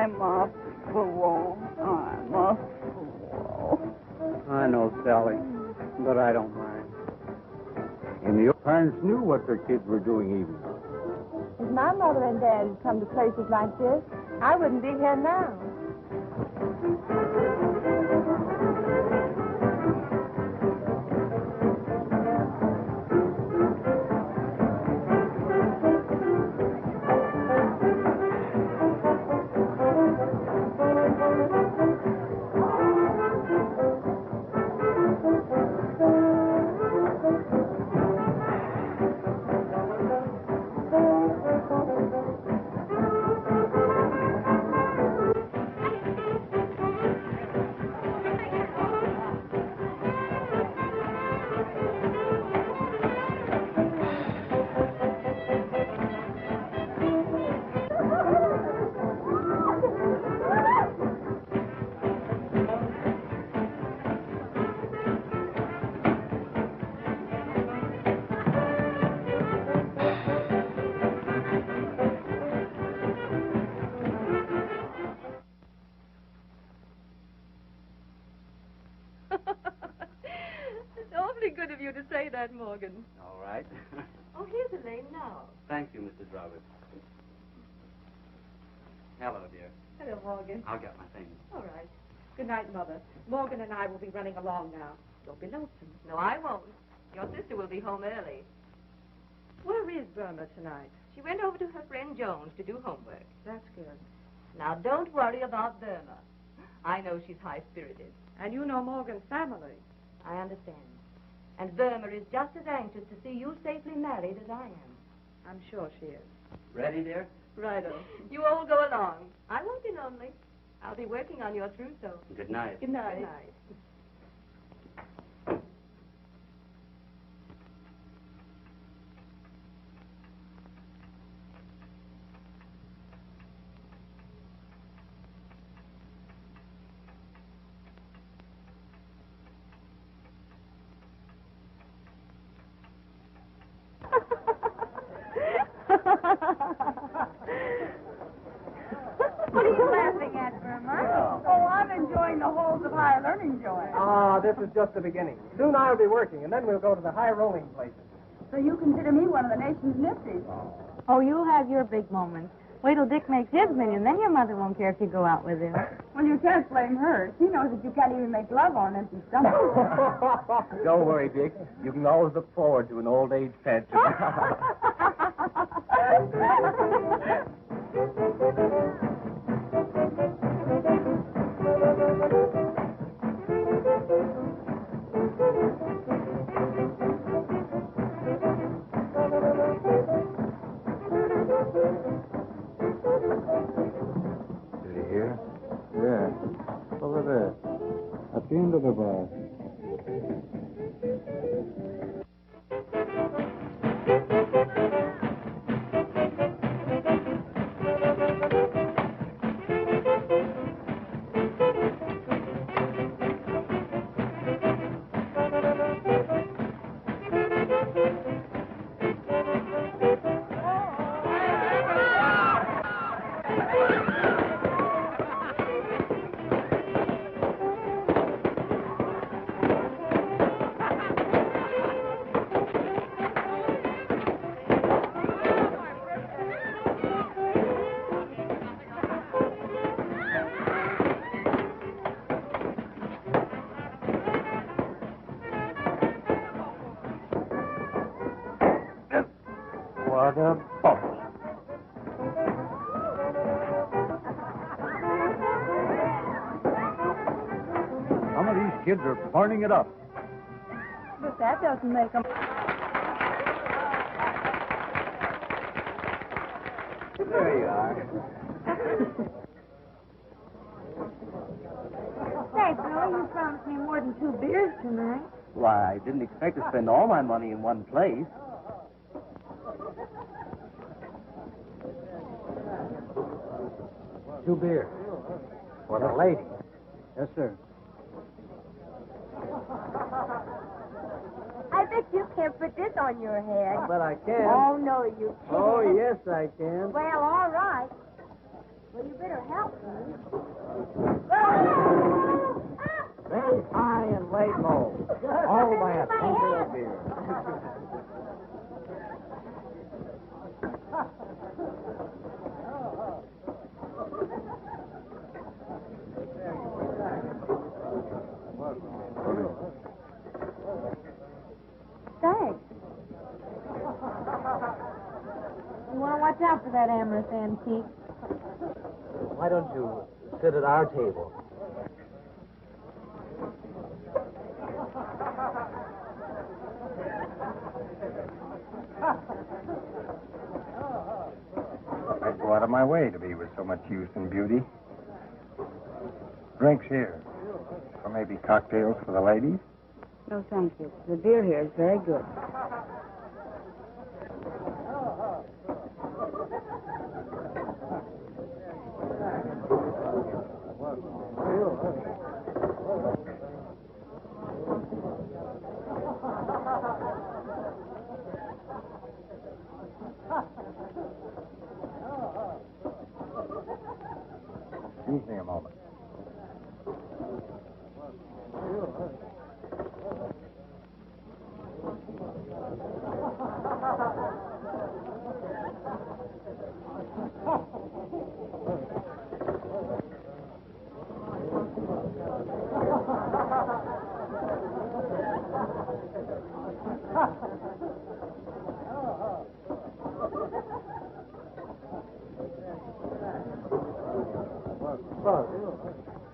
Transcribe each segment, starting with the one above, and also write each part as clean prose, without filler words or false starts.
I'm a fool. I'm a fool. I know, Sally, but I don't mind. And your parents knew what their kids were doing even. If my mother and dad had come to places like this, I wouldn't be here now. Morgan. All right. Oh, here's Elaine now. Thank you, Mrs. Roberts. Hello, dear. Hello, Morgan. I'll get my things. All right. Good night, Mother. Morgan and I will be running along now. Don't be lonesome. No, I won't. Your sister will be home early. Where is Burma tonight? She went over to her friend Jones to do homework. That's good. Now, don't worry about Burma. I know she's high-spirited. And you know Morgan's family. I understand. And Burma is just as anxious to see you safely married as I am. I'm sure she is. Ready, dear? Righto. You all go along. I won't be lonely. I'll be working on your trousseau. Good night. Good night. Good night. What are you laughing at, Burma? Oh, I'm enjoying the holes of higher learning, Joy. Ah, this is just the beginning. Soon I'll be working, and then we'll go to the high rolling places. So you consider me one of the nation's nifties? Oh, you'll have your big moments. Wait till Dick makes his million, then your mother won't care if you go out with him. Well, you can't blame her. She knows that you can't even make love on an empty stomach. Don't worry, Dick. You can always look forward to an old age pension. Did you hear? Yeah. Over there. At the end of the bar. What a bubble. Some of these kids are burning it up. But that doesn't make them... There you are. Say, Bill, you promised me more than 2 beers tonight. Why, I didn't expect to spend all my money in one place. Two beers. For the lady. Yes, sir. I bet you can't put this on your head. But I can. Oh, no, you can't. Oh, yes, I can. Well, all right. Well, you better help me. Very high and laid low. All by a finger of beer. Thanks. You want to watch out for that amorous antique. Why don't you sit at our table? I'd go out of my way to be with so much youth and beauty. Drinks here. Or maybe cocktails for the ladies? No, thank you. The beer here is very good. Excuse me a moment.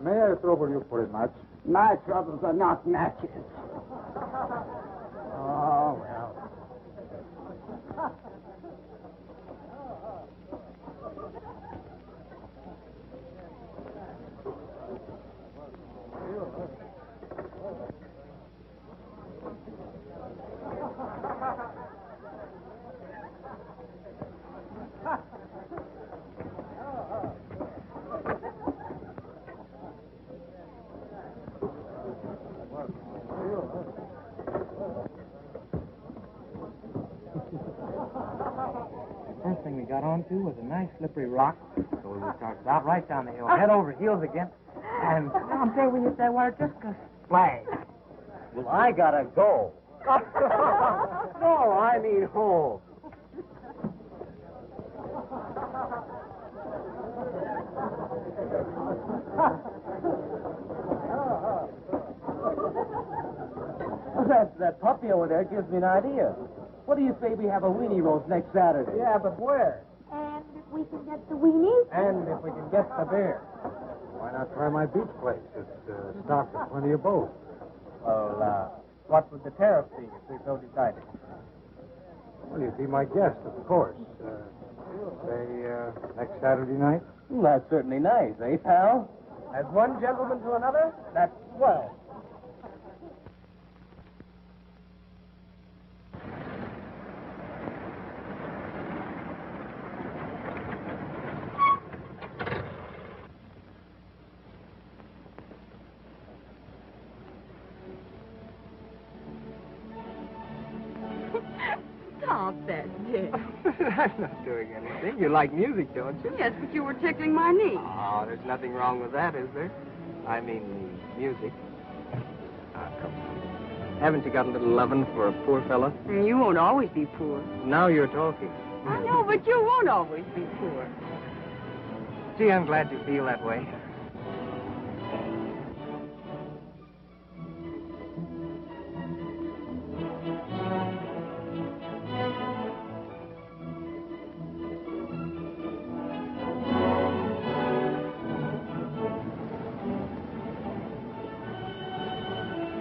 May I trouble you for a match? My troubles are not matches. Oh, well. First thing we got onto was a nice slippery rock, so we started out right down the hill, head over heels again, and I'm saying when you say water, just go. splash. Well, I gotta go. No, I mean home. That puppy over there gives me an idea. What do you say we have a weenie roast next Saturday? Yeah, but where? And if we can get the weenies? And if we can get the beer. Why not try my beach place? It's stocked with plenty of both. Well, what would the tariff be if we so decided? Well, you'd be my guest, of course. Say, next Saturday night? That's certainly nice, eh, pal? As one gentleman to another, that's swell. Stop that, Dick. I'm not doing anything. You like music, don't you? Yes, but you were tickling my knee. Oh, there's nothing wrong with that, is there? I mean, music. Ah, come on. Haven't you got a little lovin' for a poor fella? You won't always be poor. Now you're talking. I know, but you won't always be poor. Gee, I'm glad you feel that way.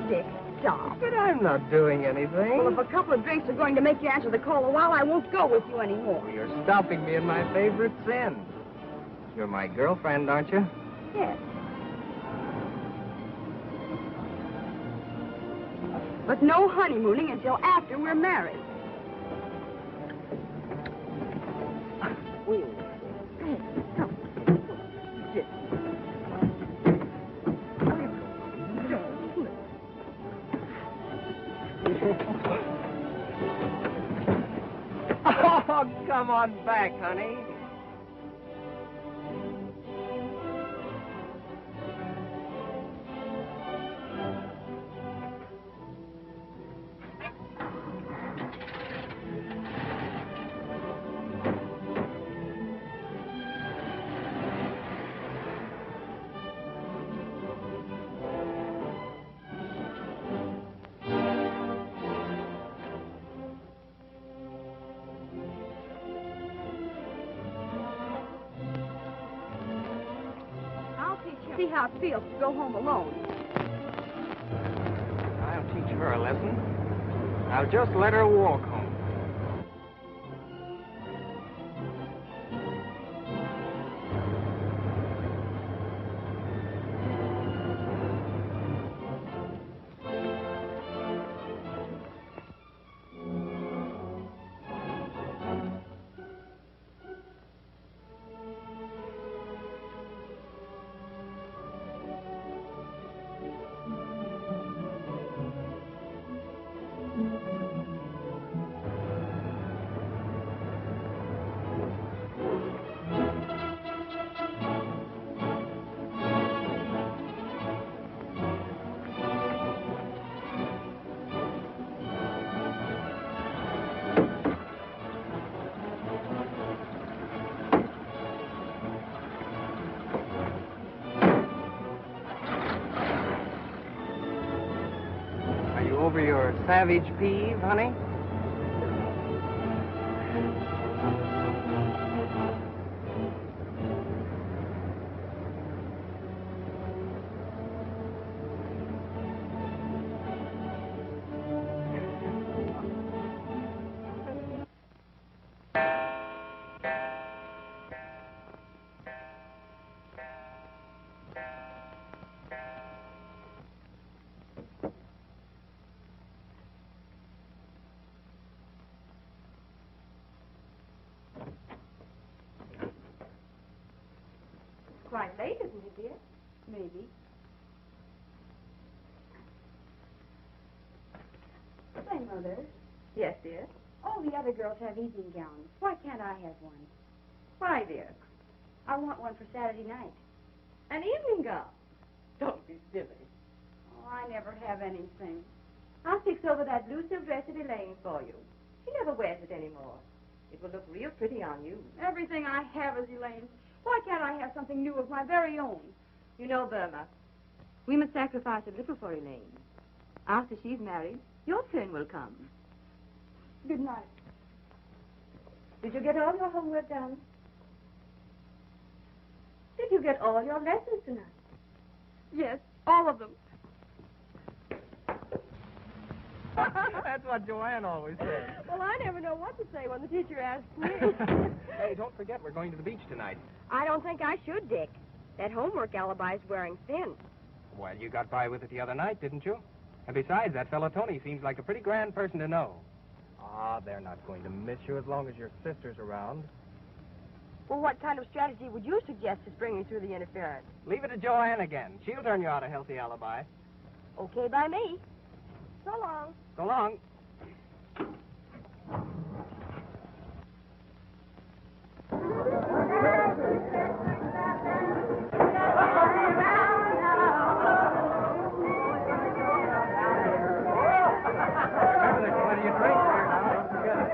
Dick, stop. But I'm not doing anything. Well, if a couple of drinks are going to make you answer the call a while, I won't go with you anymore. You're stopping me in my favorite sin. You're my girlfriend, aren't you? Yes. But no honeymooning until after we're married. Come. Dick. Oh, come on back, honey. see how it feels to go home alone. I'll teach her a lesson. I'll just let her walk home. Over your savage peeve, honey? Quite late, isn't it, dear? Maybe. Say, Mother. Yes, dear. All the other girls have evening gowns. Why can't I have one? Why, dear? I want one for Saturday night. An evening gown. Don't be silly. Oh, I never have anything. I'll fix over that blue silk dress at Elaine for you. She never wears it anymore. It will look real pretty on you. Everything I have is Elaine's. Why can't I have something new of my very own? You know, Burma, we must sacrifice a little for Elaine. After she's married, your turn will come. Good night. Did you get all your homework done? Did you get all your lessons tonight? Yes, all of them. That's what Joanne always says. Well, I never know what to say when the teacher asks me. Hey, don't forget we're going to the beach tonight. I don't think I should, Dick. That homework alibi's wearing thin. Well, you got by with it the other night, didn't you? And besides, that fellow Tony seems like a pretty grand person to know. Ah, they're not going to miss you as long as your sister's around. Well, what kind of strategy would you suggest to bring me through the interference? Leave it to Joanne again. She'll turn you out a healthy alibi. Okay by me. So long. So long. Remember, there's plenty of drinks here now. Don't forget it.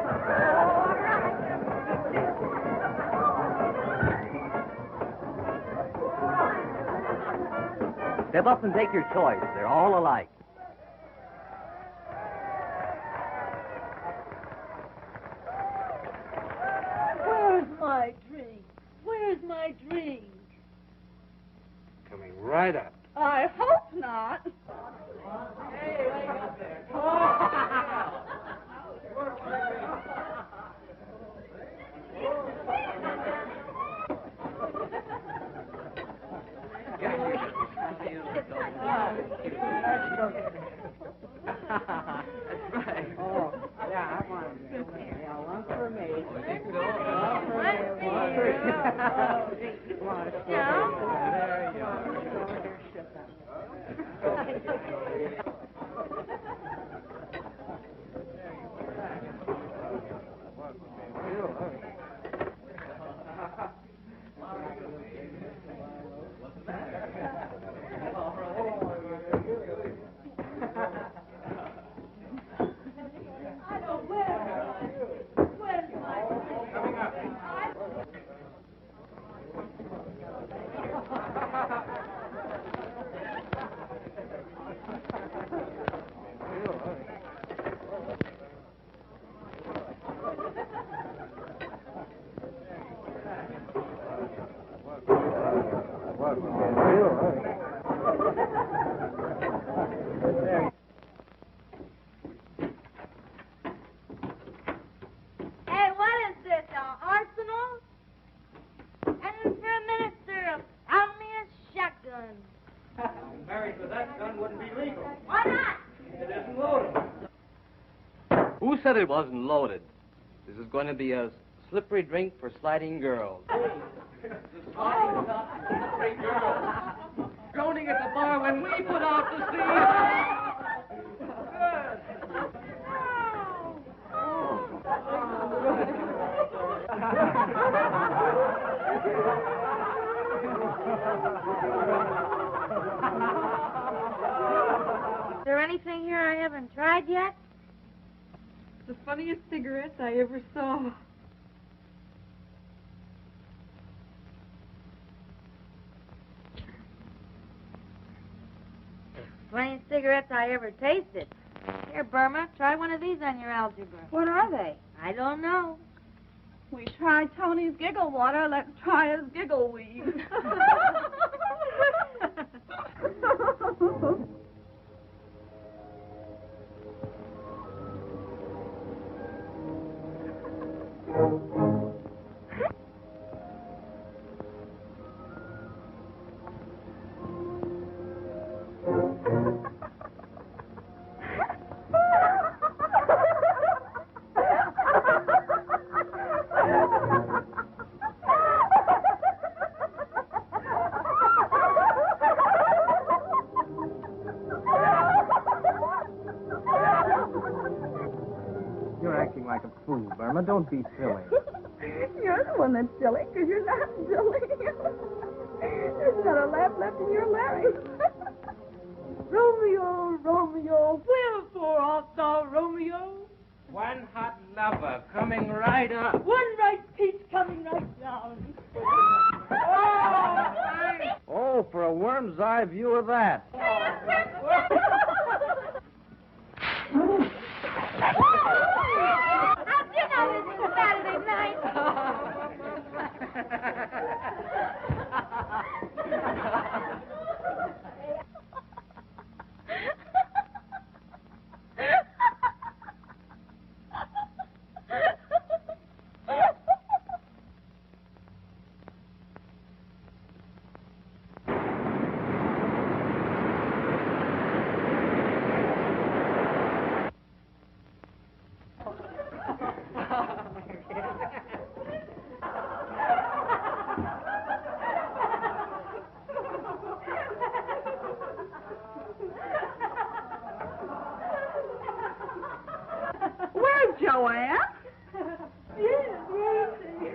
Step up and take your choice. They're all alike. Where's my drink? Where's my drink? Coming right up. I hope not. Hey, wake up there. That's right. Oh, yeah, I want it. Yeah, one for me. One for me. There you are. Hey, what is this, arsenal? And for a minute, sir, found me a shotgun. Married with that gun wouldn't be legal. Why not? It isn't loaded. Who said it wasn't loaded? This is going to be a slippery drink for sliding girls. Slippery girls. Droning at the bar when we put out to sea. Is there anything here I haven't tried yet? The funniest cigarettes I ever saw. Funniest cigarettes I ever tasted. Here, Burma, try one of these on your algebra. What are they? I don't know. We tried Tony's giggle water. Let's try his giggle weed. You're acting like a fool, Burma. Don't be silly. You're the one that's silly, because you're not silly. There's not a laugh left in your larynx. Romeo, Romeo, wherefore art thou Romeo? One hot lover coming right up. One right piece coming right down. Oh, for a worm's eye view of that. How'd you know this was Saturday night? Where's Joanne? Yes, where is he?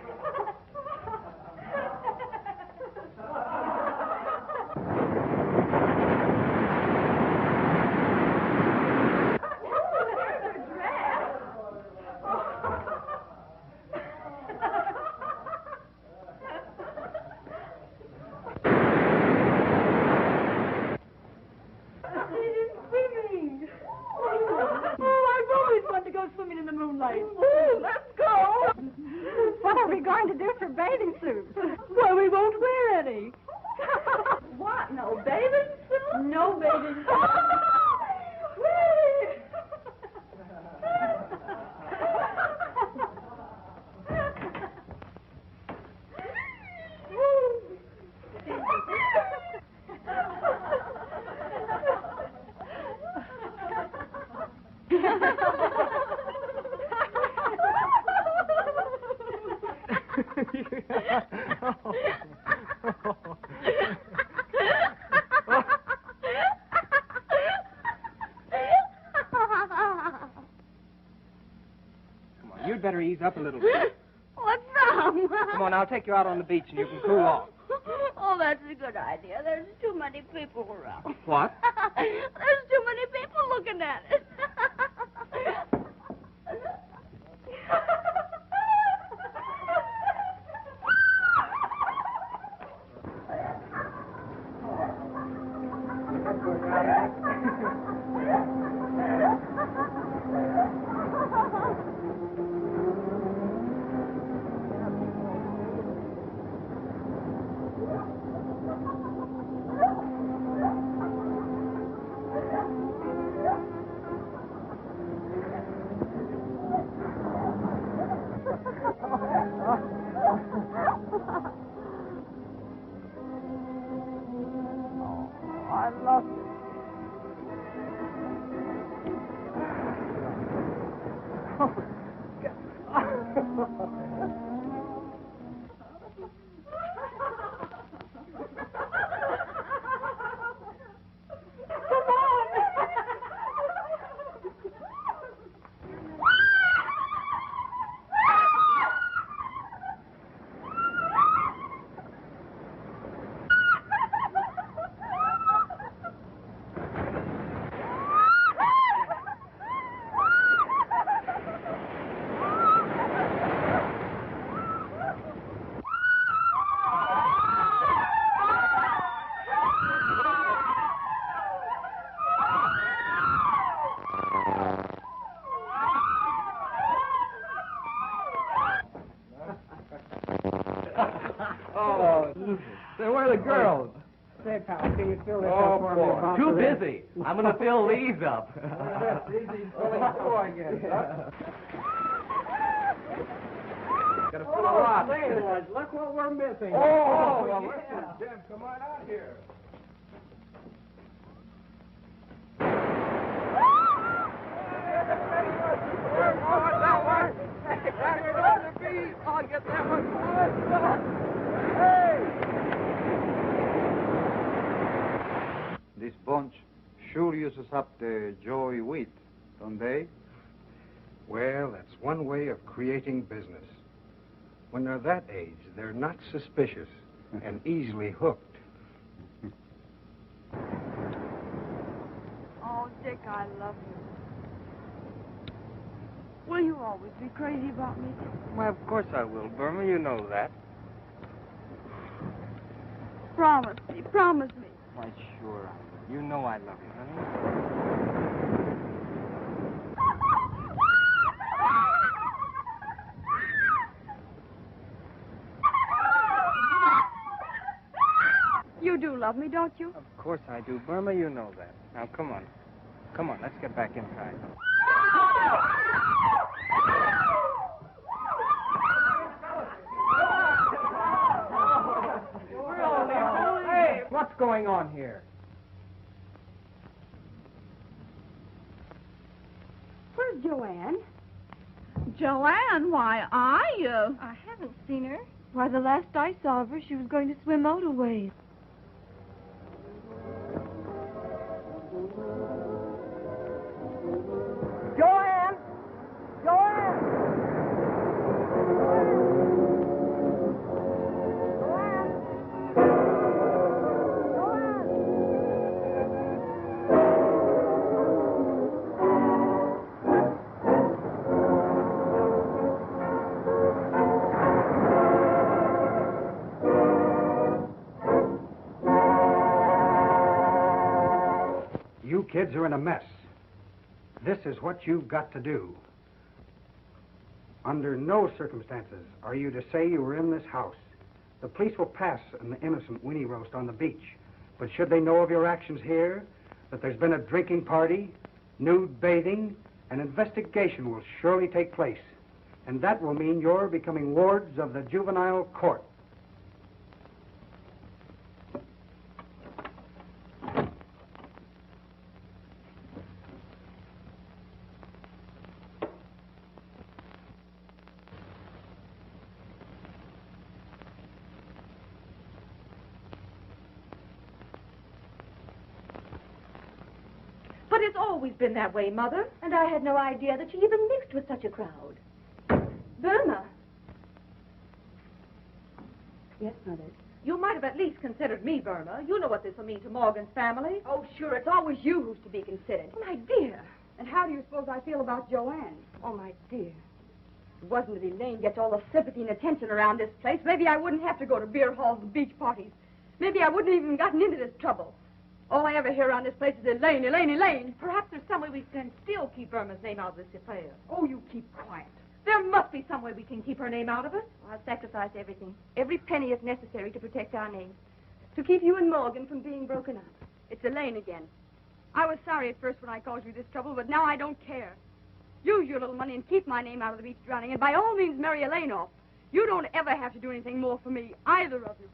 Swimming. Oh, I've always wanted to go swimming in the moonlight. Ooh, let's go. What are we going to do for bathing suits? Well, we won't wear any. What? No bathing suits? No bathing suits. Come on, you'd better ease up a little bit. What's wrong? Come on, I'll take you out on the beach and you can cool off. Oh, that's a good idea. There's too many people around. What? There's too many people looking at it. I love you. So where are the girls? Say, pal, can you fill this up for me? Boy, too busy. I'm going to fill these up. Gotta fill a lot. Look what we're missing. Oh, well, listen, Jim, come on out here. I'll get that one. This bunch sure uses up the joy wheat, don't they? Well, that's one way of creating business. When they're that age, they're not suspicious and easily hooked. Oh, Dick, I love you. Will you always be crazy about me? Why, of course I will, Burma. You know that. Promise me, promise me. Why, sure. You know I love you, honey. You do love me, don't you? Of course I do, Burma. You know that. Now, come on. Come on, let's get back inside. Hey, what's going on here? Where's Joanne? Joanne, why, I haven't seen her. Why, the last I saw of her, she was going to swim motorways. Joanne! Joanne! You kids are in a mess. This is what you've got to do. Under no circumstances are you to say you were in this house. The police will pass an innocent Winnie roast on the beach. But should they know of your actions here, that there's been a drinking party, nude bathing, an investigation will surely take place. And that will mean you're becoming wards of the juvenile court. But it's always been that way, Mother. And I had no idea that she even mixed with such a crowd. Burma. Yes, Mother. You might have at least considered me, Burma. You know what this will mean to Morgan's family. Oh, sure, it's always you who's to be considered. Oh, my dear. And how do you suppose I feel about Joanne? Oh, my dear. If it wasn't that Elaine gets all the sympathy and attention around this place, maybe I wouldn't have to go to beer halls and beach parties. Maybe I wouldn't have even gotten into this trouble. All I ever hear around this place is Elaine, Elaine, Elaine. Perhaps there's some way we can still keep Burma's name out of this affair. Oh, you keep quiet. There must be some way we can keep her name out of it. I'll sacrifice everything. Every penny is necessary to protect our name. To keep you and Morgan from being broken up. It's Elaine again. I was sorry at first when I caused you this trouble, but now I don't care. Use your little money and keep my name out of the beach drowning, and by all means marry Elaine off. You don't ever have to do anything more for me, either of you.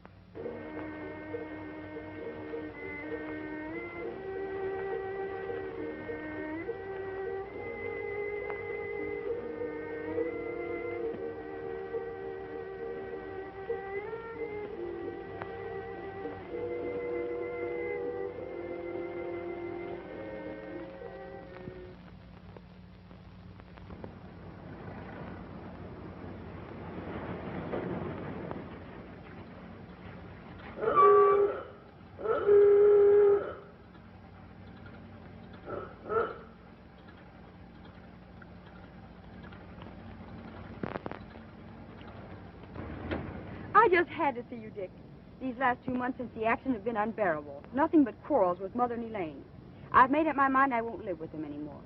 I just had to see you, Dick. These last 2 months since the accident have been unbearable. Nothing but quarrels with Mother and Elaine. I've made up my mind I won't live with them anymore.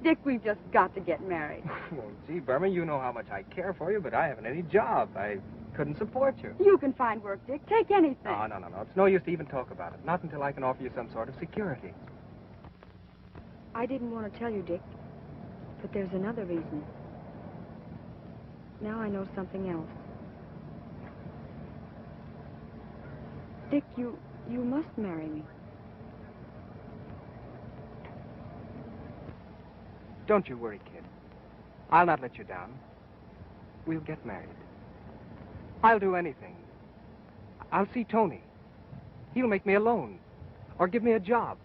Dick, we've just got to get married. Well, gee, Burma, you know how much I care for you, but I haven't any job. I couldn't support you. You can find work, Dick. Take anything. No. It's no use to even talk about it. Not until I can offer you some sort of security. I didn't want to tell you, Dick, but there's another reason. Now I know something else. Dick, you must marry me. Don't you worry, kid. I'll not let you down. We'll get married. I'll do anything. I'll see Tony. He'll make me a loan or give me a job.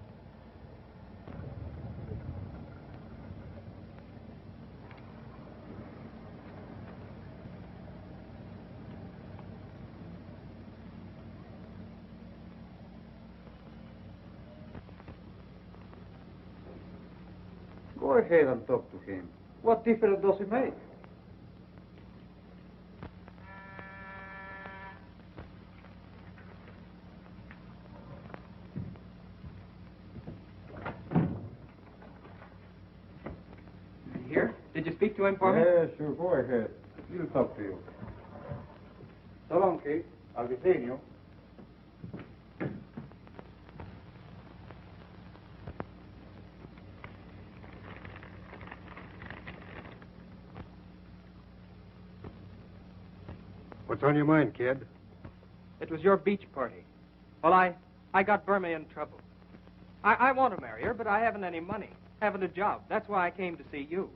Go ahead and talk to him. What difference does it make? Here? Did you speak to him for me? Yeah, sure. Go ahead. He'll talk to you. So long, Kate. I'll be seeing you. What's on your mind, kid? It was your beach party. Well, I got Burma in trouble. I want to marry her, but I haven't any money. Haven't a job. That's why I came to see you.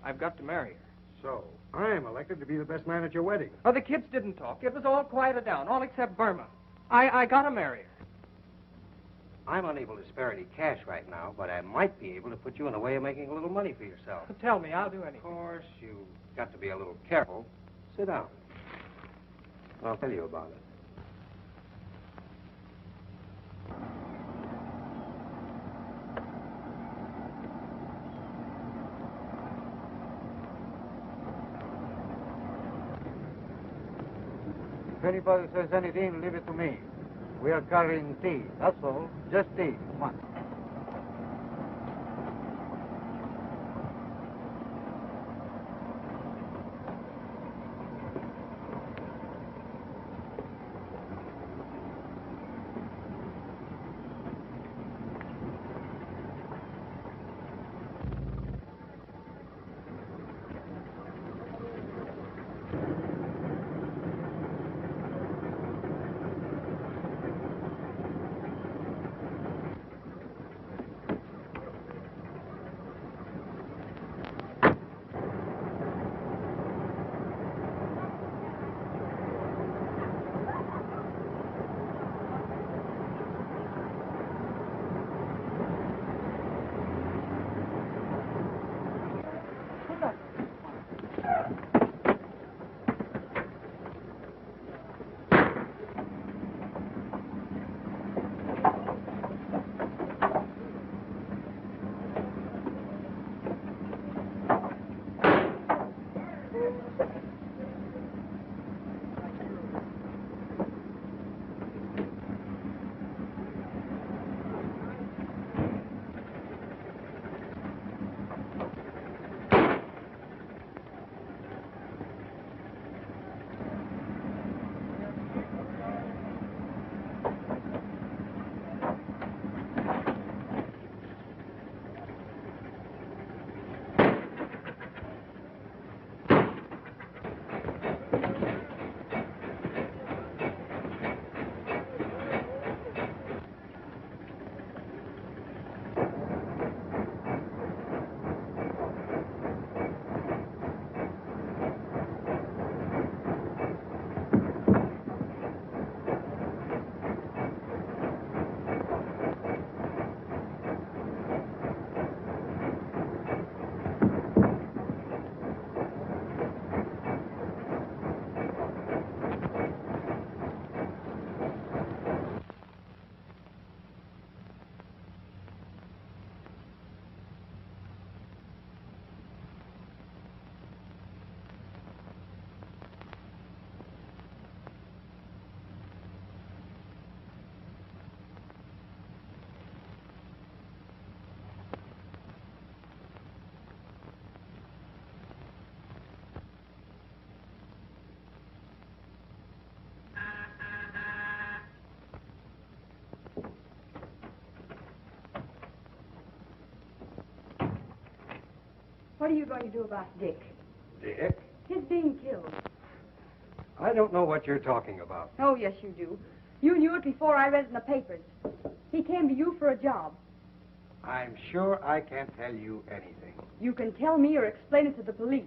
I've got to marry her. So, I'm elected to be the best man at your wedding. Oh, the kids didn't talk. It was all quieted down, all except Burma. I got to marry her. I'm unable to spare any cash right now, but I might be able to put you in a way of making a little money for yourself. Tell me, I'll do anything. Of course, you've got to be a little careful. Sit down. I'll tell you about it. If anybody says anything, leave it to me. We are carrying tea. That's all. Just tea. Come on. What are you going to do about Dick? Dick? His being killed. I don't know what you're talking about. Oh, yes, you do. You knew it before I read it in the papers. He came to you for a job. I'm sure I can't tell you anything. You can tell me or explain it to the police.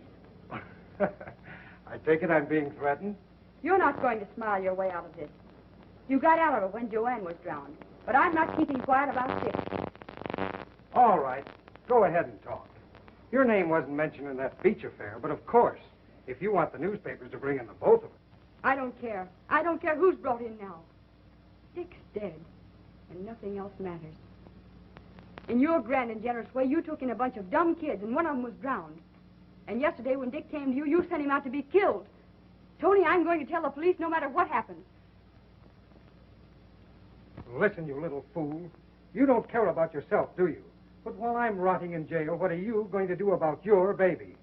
I take it I'm being threatened? You're not going to smile your way out of this. You got out of it when Joanne was drowned. But I'm not keeping quiet about Dick. All right. Go ahead and talk. Your name wasn't mentioned in that beach affair, but of course, if you want the newspapers to bring in the both of us. I don't care. I don't care who's brought in now. Dick's dead, and nothing else matters. In your grand and generous way, you took in a bunch of dumb kids, and one of them was drowned. And yesterday, when Dick came to you, you sent him out to be killed. Tony, I'm going to tell the police no matter what happens. Listen, you little fool. You don't care about yourself, do you? But while I'm rotting in jail, what are you going to do about your baby?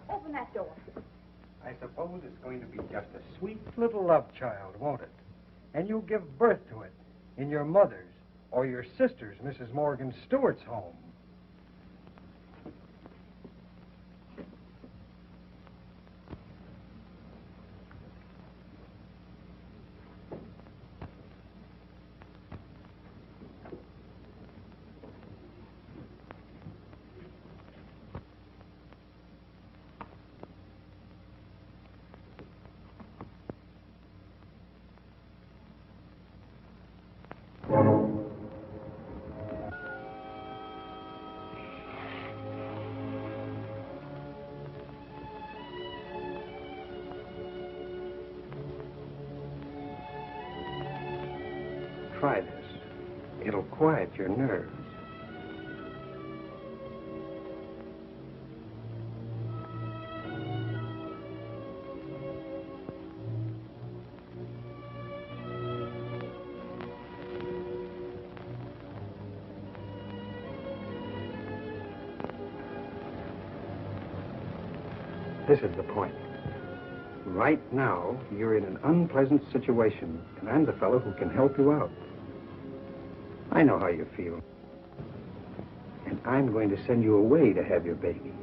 Open that door. I suppose it's going to be just a sweet little love child, won't it? And you'll give birth to it in your mother's or your sister's, Mrs. Morgan Stewart's home. Try this. It'll quiet your nerves. This is the point. Right now, you're in an unpleasant situation, and I'm the fellow who can help you out. I know how you feel. And I'm going to send you away to have your baby.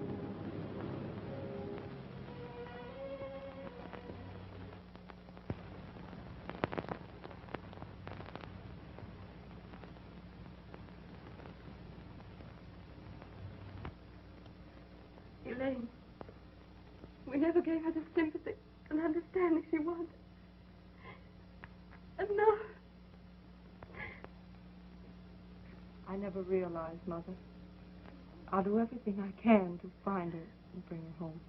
Elaine, we never gave her the sympathy and understanding she wanted. And now... I never realized, Mother. I'll do everything I can to find her and bring her home.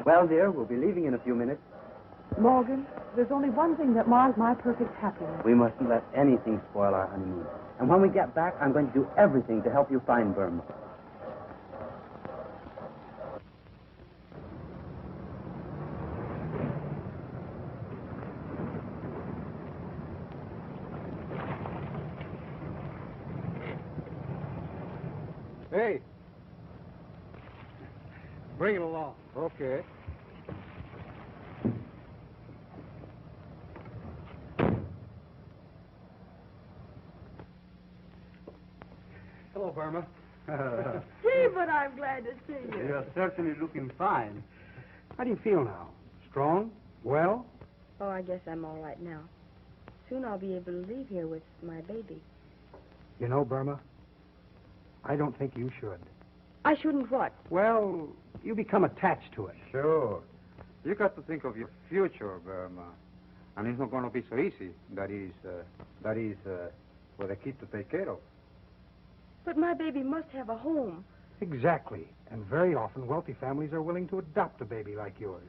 Well, dear, we'll be leaving in a few minutes. Morgan, there's only one thing that mars my perfect happiness. We mustn't let anything spoil our honeymoon. And when we get back, I'm going to do everything to help you find Burma. Hey. Bring it along. Okay. Hello, Burma. Gee, but I'm glad to see you. You're certainly looking fine. How do you feel now? Strong? Well? Oh, I guess I'm all right now. Soon I'll be able to leave here with my baby. You know, Burma, I don't think you should. I shouldn't what? Well, you become attached to it. Sure. You got to think of your future, Burma. And it's not going to be so easy. That is, for the kid to take care of. But my baby must have a home. Exactly. And very often, wealthy families are willing to adopt a baby like yours.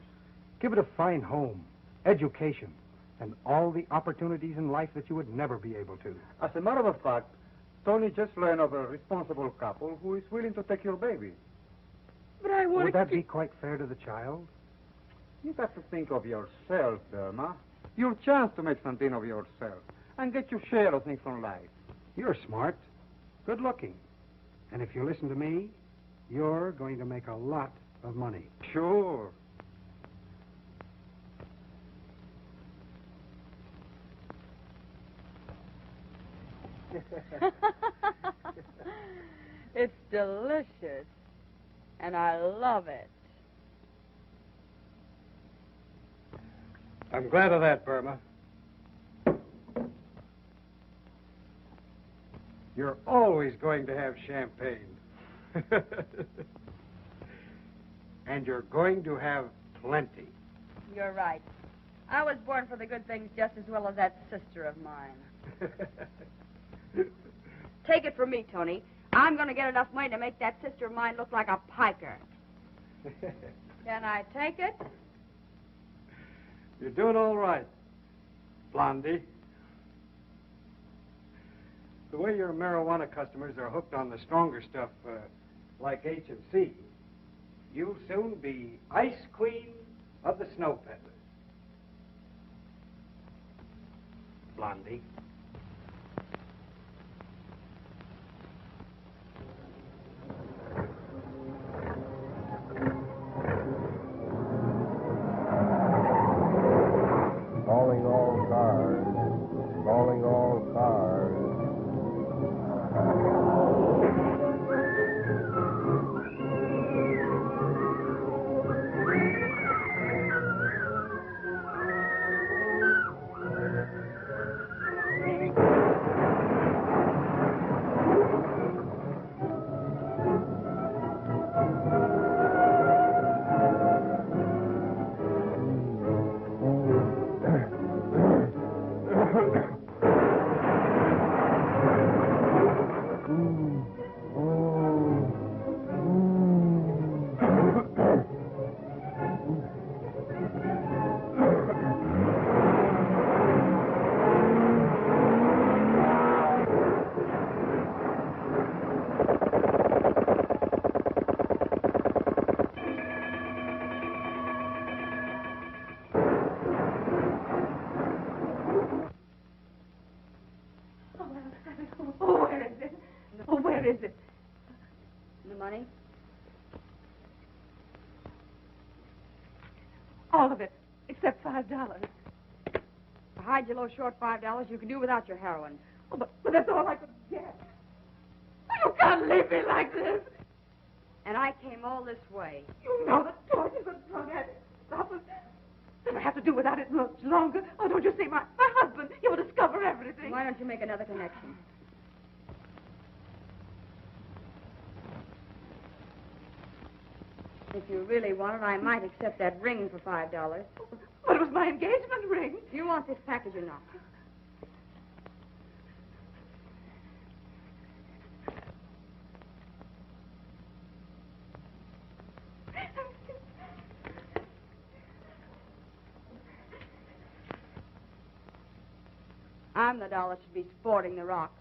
Give it a fine home, education, and all the opportunities in life that you would never be able to. As a matter of fact, Tony just learned of a responsible couple who is willing to take your baby. But I want Would that be quite fair to the child? You got to think of yourself, Burma. Your chance to make something of yourself and get your share of things from life. You're smart, good looking. And if you listen to me, you're going to make a lot of money. Sure. It's delicious. And I love it. I'm glad of that, Burma. You're always going to have champagne. And you're going to have plenty. You're right. I was born for the good things just as well as that sister of mine. Take it from me, Tony. I'm going to get enough money to make that sister of mine look like a piker. Can I take it? You're doing all right, Blondie. The way your marijuana customers are hooked on the stronger stuff, like H&C, you'll soon be Ice Queen of the Snow Peddlers. Blondie. Calling all cars. Calling all cars. All of it, except $5. To hide your low short $5, you can do without your heroin. Oh, but that's all I could get. You can't leave me like this. And I came all this way. You know the torch is a drug addict. Stop it. Then I have to do without it much longer. Oh, don't you see, my husband, he will discover everything. Why don't you make another connection? If you really want it, I might accept that ring for $5. But it was my engagement ring. Do you want this package or not? I'm the doll that should be sporting the rocks.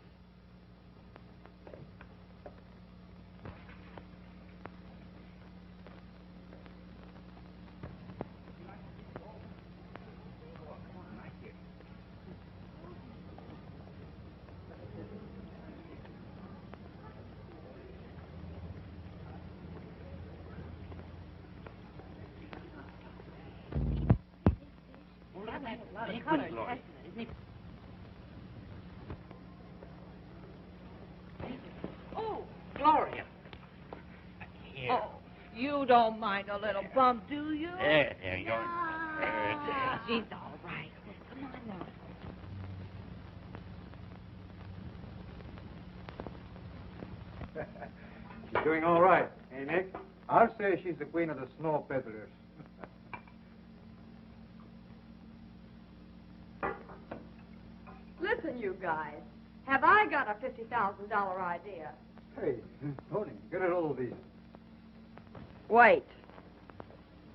Oh, Gloria. Here. Oh, you don't mind a little bump, do you? There, you're... She's all right. Come on now. She's doing all right, eh, Nick? I'll say she's the queen of the snow peddlers. Listen, you guys. Have I got a $50,000 idea? Hey, Tony, get a hold of these. Wait.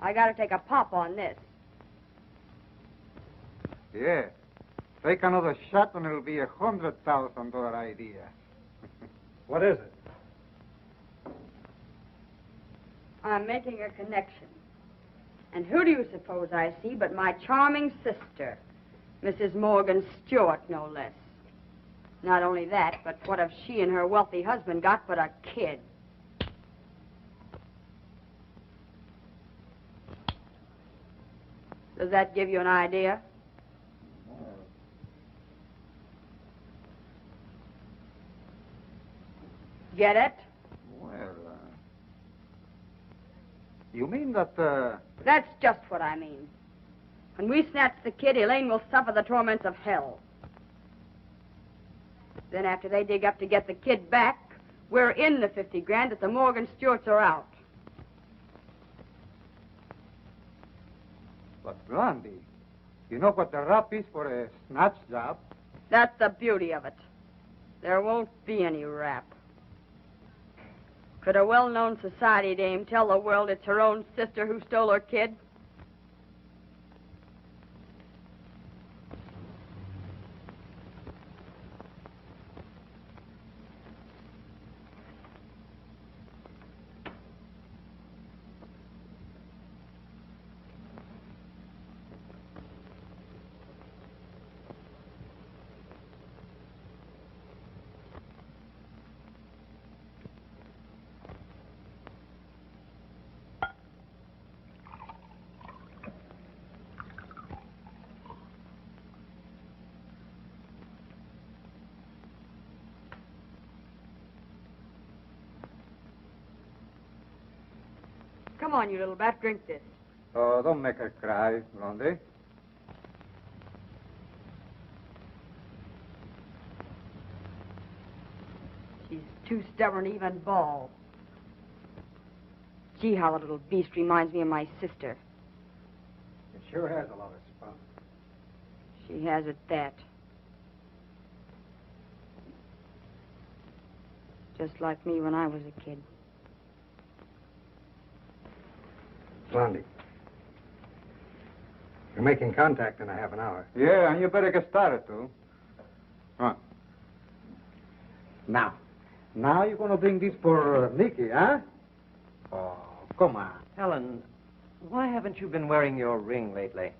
I got to take a pop on this. Yeah. Take another shot and it'll be $100,000 idea. What is it? I'm making a connection. And who do you suppose I see but my charming sister, Mrs. Morgan Stewart, no less. Not only that, but what have she and her wealthy husband got but a kid? Does that give you an idea? Get it? Well, you mean that, That's just what I mean. When we snatch the kid, Elaine will suffer the torments of hell. Then after they dig up to get the kid back, we're in the 50 grand that the Morgan Stewarts are out. But Blondie, you know what the rap is for a snatch job? That's the beauty of it. There won't be any rap. Could a well-known society dame tell the world it's her own sister who stole her kid? Come on, you little bat, drink this. Oh, don't make her cry, Blondie. She's too stubborn to even bawl. Gee, how the little beast reminds me of my sister. It sure has a lot of spunk. She has at that. Just like me when I was a kid. Blondie. You're making contact in a half an hour. Yeah, and you better get started, too. Come on. Now you're going to bring this for Nicky, huh? Oh, come on. Helen, why haven't you been wearing your ring lately?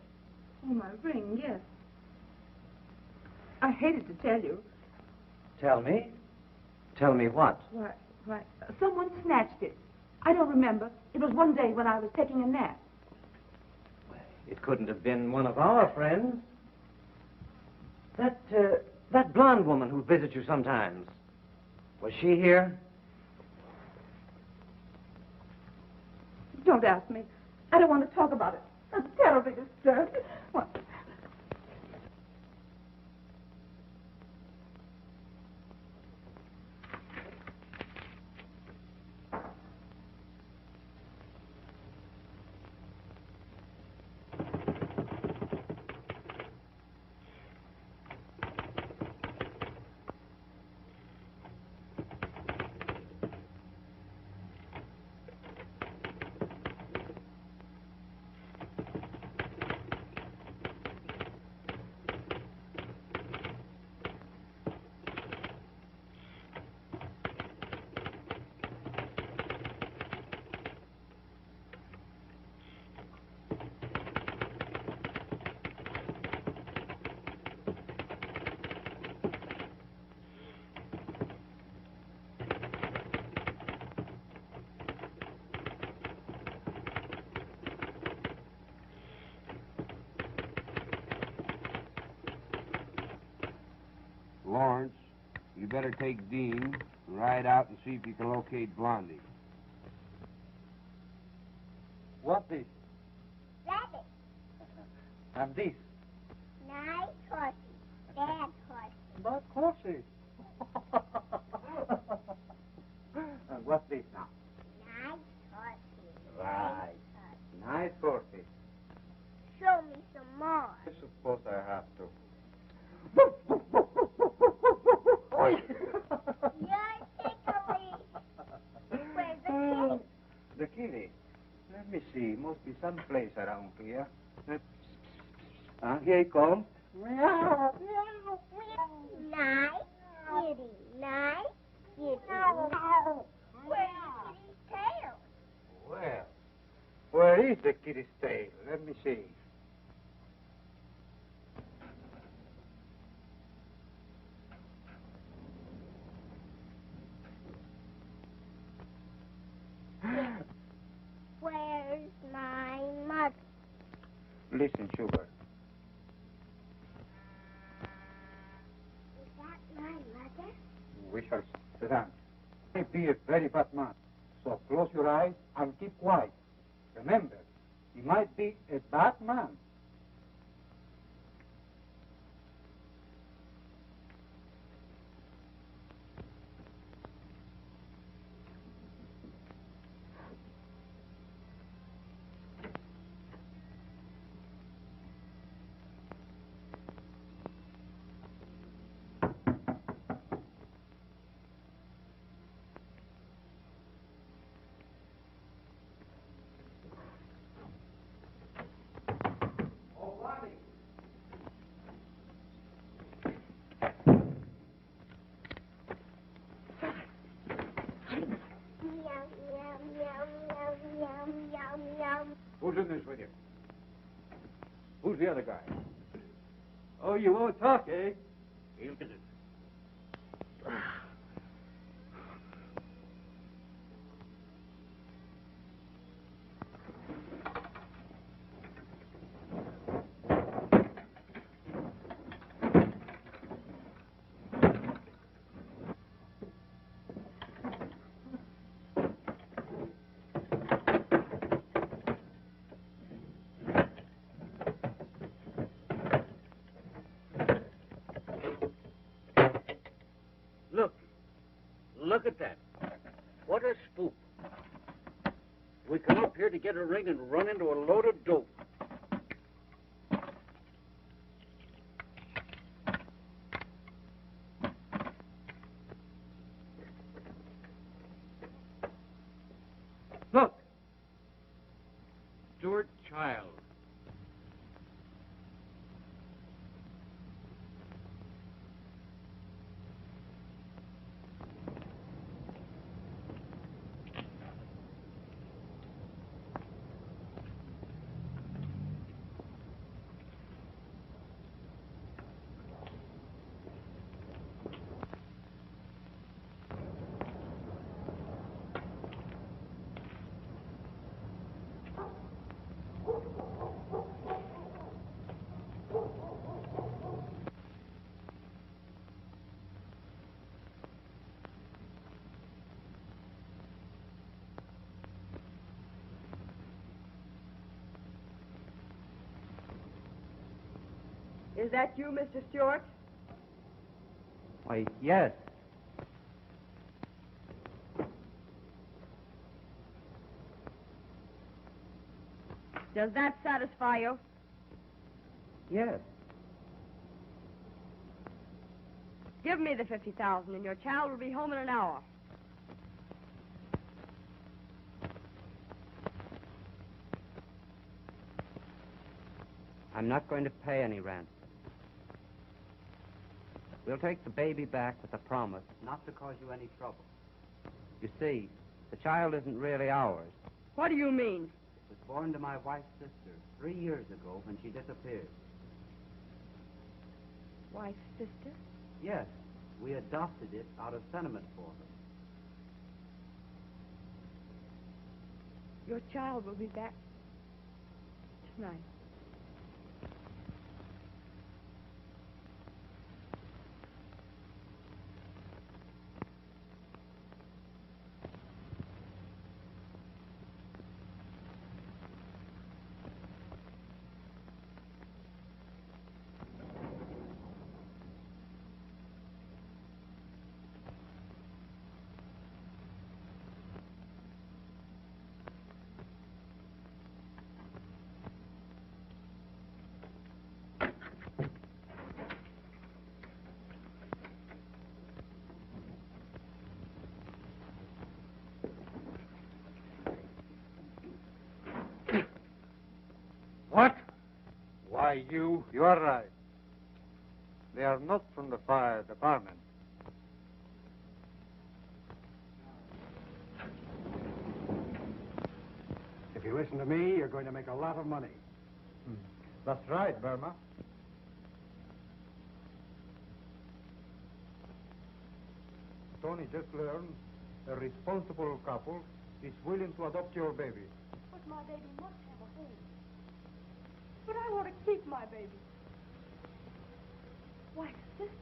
Oh, my ring, yes. I hated to tell you. Tell me? Tell me what? Why, someone snatched it. I don't remember. It was one day when I was taking a nap. It couldn't have been one of our friends. That blonde woman who visits you sometimes. Was she here? Don't ask me. I don't want to talk about it. I'm terribly disturbed. What? Lawrence, you better take Dean and ride out and see if you can locate Blondie. What this? Rabbit. And this? Nice horsey. Bad horsey. But horsey. And what's this now? Nice horsey. Right. Nice horsey. Show me some more. I suppose I have to. You're tickly. Where's the kitty? The kitty? Let me see. Must be some place around here. Here he comes. Nice kitty. Nice kitty. Where's the kitty's tail? Well, where is the kitty's tail? Let me see. Listen, sugar. Is that my mother? We shall sit down. He may be a very bad man, so close your eyes and keep quiet. Remember, he might be a bad man. Who's in this with you? Who's the other guy? Oh, you won't talk, eh? He'll get it. Look at that. What a spook. We come up here to get a ring and run into a load of dope. Look. Stuart Child. Is that you, Mr. Stewart? Why, yes. Does that satisfy you? Yes. Give me the $50,000 and your child will be home in an hour. I'm not going to pay any ransom. We'll take the baby back with a promise not to cause you any trouble. You see, the child isn't really ours. What do you mean? It was born to my wife's sister 3 years ago when she disappeared. Wife's sister? Yes, we adopted it out of sentiment for her. Your child will be back tonight. What? Why, you are right. They are not from the fire department. If you listen to me, you're going to make a lot of money. That's right, Burma. Tony just learned a responsible couple is willing to adopt your baby. But my baby must have a home. But I want to keep my baby. Why, sister.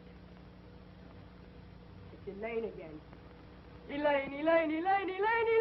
It's Elaine again. Elaine, Elaine, Elaine, Elaine,